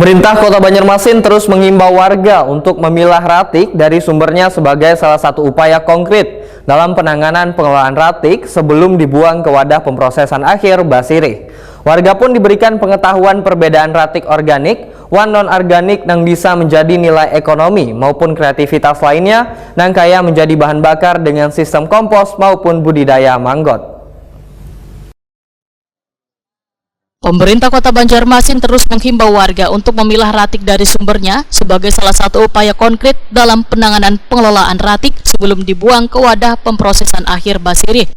Pemerintah Kota Banjarmasin terus mengimbau warga untuk memilah ratik dari sumbernya sebagai salah satu upaya konkret dalam penanganan pengelolaan ratik sebelum dibuang ke wadah pemrosesan akhir Basirih. Warga pun diberikan pengetahuan perbedaan ratik organik, non-organik yang bisa menjadi nilai ekonomi maupun kreativitas lainnya yang kaya menjadi bahan bakar dengan sistem kompos maupun budidaya manggot. Pemerintah Kota Banjarmasin terus menghimbau warga untuk memilah ratik dari sumbernya sebagai salah satu upaya konkret dalam penanganan pengelolaan ratik sebelum dibuang ke wadah pemrosesan akhir Basirih.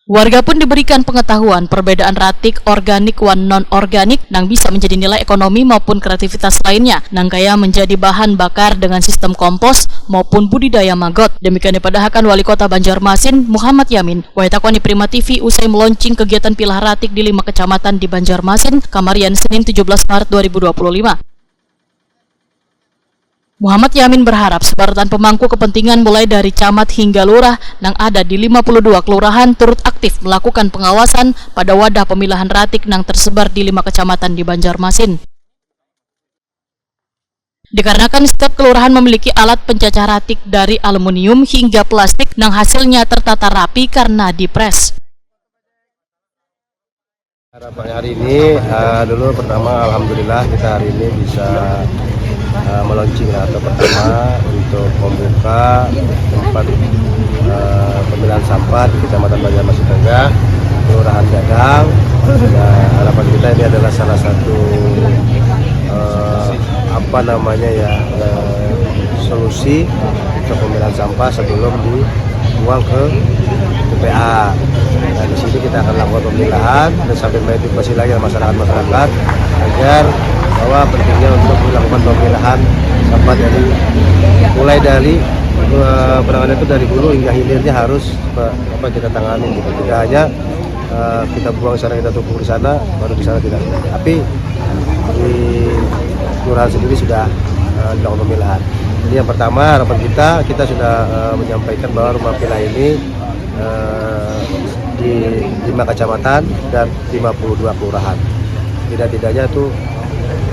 Warga pun diberikan pengetahuan perbedaan ratik organik dan non-organik yang bisa menjadi nilai ekonomi maupun kreativitas lainnya yang kaya menjadi bahan bakar dengan sistem kompos maupun budidaya maggot. Demikian dipadahkan Wali Kota Banjarmasin Muhammad Yamin Waitakoni Prima TV usai meluncing kegiatan pilah ratik di 5 kecamatan di Banjarmasin, Kamarian, Senin 17 Maret 2025. Muhammad Yamin berharap sebaratan pemangku kepentingan mulai dari camat hingga lurah yang ada di 52 kelurahan turut aktif melakukan pengawasan pada wadah pemilahan ratik yang tersebar di 5 kecamatan di Banjarmasin. Dikarenakan setiap kelurahan memiliki alat pencacah ratik dari aluminium hingga plastik yang hasilnya tertata rapi karena dipres. Harapannya hari ini dulu pertama alhamdulillah kita hari ini bisa meluncing atau pertama untuk membuka tempat pemilahan sampah di Kecamatan Banjarmasin Tengah, Kelurahan Gadang. Nah, harapan kita ini adalah salah satu solusi untuk pemilahan sampah sebelum dibuang ke TPA. Nah, di sini kita akan lakukan pemilahan dan sampai mengedukasi lagi masyarakat agar bahwa pentingnya untuk melakukan pemilahan sampah mulai dari penanganan itu dari hulu hingga hilirnya harus kita tangani gitu. Tidak hanya kita buang sana kita tumpuk di sana baru di sana tidak. Tapi di kelurahan sendiri sudah dilakukan pemilahan. Jadi yang pertama harapan kita sudah menyampaikan bahwa rumah pilah ini di 5 kecamatan dan 52 kelurahan. Tidak-tidaknya itu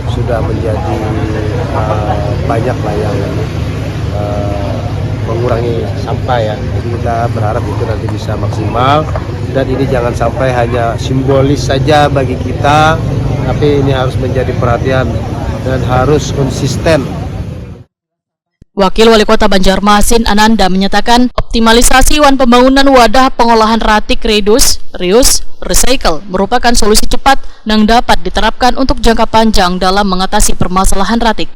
sudah menjadi banyak lah yang mengurangi sampah ya. Jadi kita berharap itu nanti bisa maksimal dan ini jangan sampai hanya simbolis saja bagi kita, tapi ini harus menjadi perhatian dan harus konsisten. Wakil Wali Kota Banjarmasin Ananda menyatakan optimalisasi pembangunan wadah pengolahan ratik reuse, recycle merupakan solusi cepat yang dapat diterapkan untuk jangka panjang dalam mengatasi permasalahan ratik.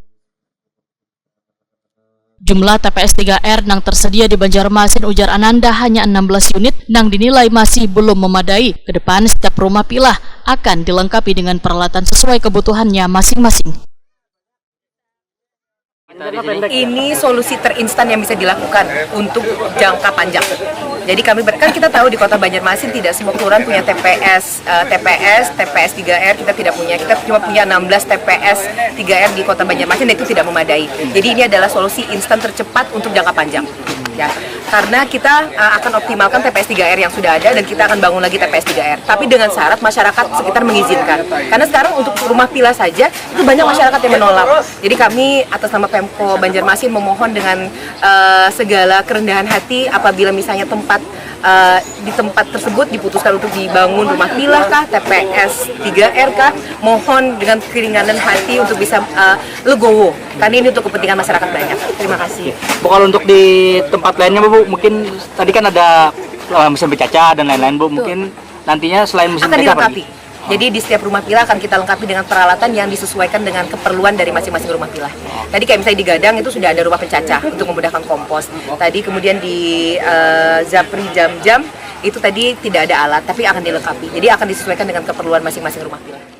Jumlah TPS 3R yang tersedia di Banjarmasin ujar Ananda hanya 16 unit yang dinilai masih belum memadai. Kedepan setiap rumah pilah akan dilengkapi dengan peralatan sesuai kebutuhannya masing-masing. Ini solusi terinstan yang bisa dilakukan untuk jangka panjang. Jadi kan kita tahu di Kota Banjarmasin tidak semua kelurahan punya TPS 3R kita tidak punya. Kita cuma punya 16 TPS 3R di Kota Banjarmasin dan itu tidak memadai. Jadi ini adalah solusi instan tercepat untuk jangka panjang. Ya, karena kita akan optimalkan TPS 3R yang sudah ada dan kita akan bangun lagi TPS 3R. Tapi dengan syarat masyarakat sekitar mengizinkan. Karena sekarang untuk rumah pilah saja itu banyak masyarakat yang menolak. Jadi kami atas nama Pemko Banjarmasin memohon dengan segala kerendahan hati apabila misalnya di tempat tersebut diputuskan untuk dibangun rumah pilah kah, TPS 3R kah, mohon dengan keringanan hati untuk bisa legowo. Karena ini untuk kepentingan masyarakat banyak. Terima kasih. Bu, kalau untuk di tempat lainnya Bu, mungkin tadi kan ada mesin berkaca dan lain-lain Bu, mungkin nantinya selain mesin akan berkaca dilengkapi. Jadi di setiap rumah pilah akan kita lengkapi dengan peralatan yang disesuaikan dengan keperluan dari masing-masing rumah pilah. Tadi kayak misalnya di Gadang itu sudah ada rumah pencacah untuk memudahkan kompos. Tadi kemudian di Zapri Jam-Jam itu tadi tidak ada alat tapi akan dilengkapi. Jadi akan disesuaikan dengan keperluan masing-masing rumah pilah.